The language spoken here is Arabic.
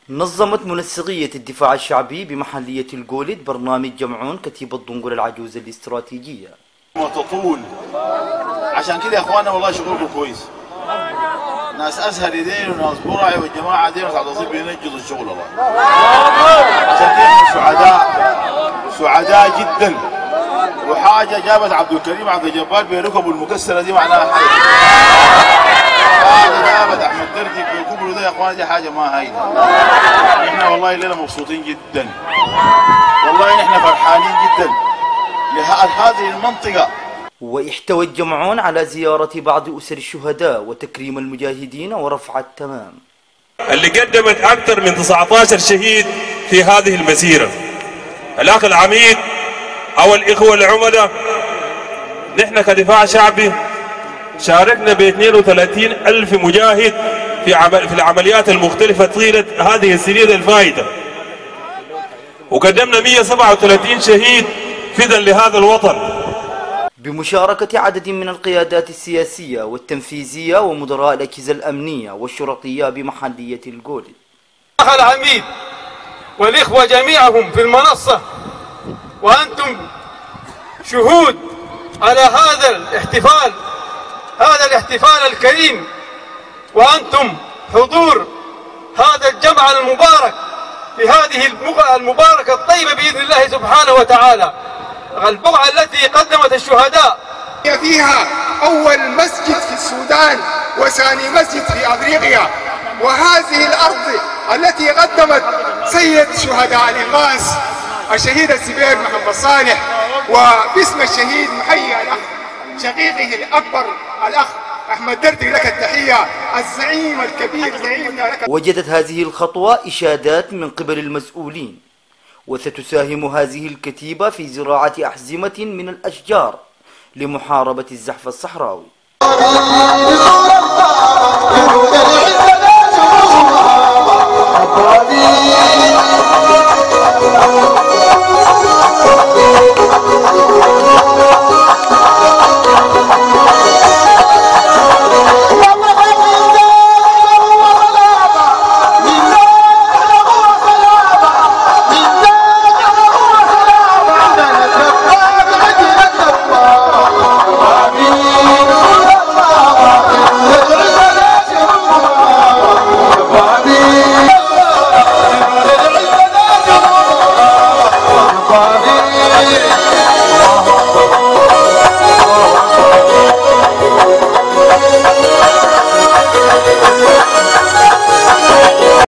نظمت منسقية الدفاع الشعبي بمحلية الجولد برنامج جمعون كتيبة ضنقل العجوز الاستراتيجية. وتطول عشان كده يا اخوانا والله شغلكم كويس. ناس ازهر دين وناس برعي والجماعه دين وناس عطاسين بينجزوا الشغل والله. عشان كده سعداء جدا. وحاجه جابت عبد الكريم عبد الجبار بركبه المكسره دي معناها حاجه. حاجه جابت احمد دردي بكبره ده يا اخوانا دي حاجه ما هاينه. احنا والله الليله مبسوطين جدا. والله احنا فرحانين جدا لهذه المنطقه. واحتوى الجمعون على زيارة بعض أسر الشهداء وتكريم المجاهدين ورفع التمام اللي قدمت أكثر من 19 شهيد في هذه المسيرة. الأخ العميد أو الإخوة العملاء، نحن كدفاع شعبي شاركنا ب 32,000 مجاهد في العمليات المختلفة طيلة هذه السنين الفائتة، وقدمنا 137 شهيد فداً لهذا الوطن بمشاركة عدد من القيادات السياسية والتنفيذية ومدراء الأجهزة الأمنية والشرطية بمحلية الجولد. الأخ العميد والإخوة جميعهم في المنصة وأنتم شهود على هذا الاحتفال الكريم، وأنتم حضور هذا الجمع المبارك في هذه المباركة الطيبة بإذن الله سبحانه وتعالى. البقعة التي قدمت الشهداء فيها أول مسجد في السودان وثاني مسجد في أفريقيا، وهذه الأرض التي قدمت سيد شهداء الإغاث الشهيد الزبير محمد صالح، وباسم الشهيد محيي الأخ شقيقه الأكبر الأخ أحمد دردي لك التحية الزعيم الكبير زعيمنا لك. وجدت هذه الخطوة إشادات من قبل المسؤولين، وستساهم هذه الكتيبة في زراعة أحزمة من الأشجار لمحاربة الزحف الصحراوي.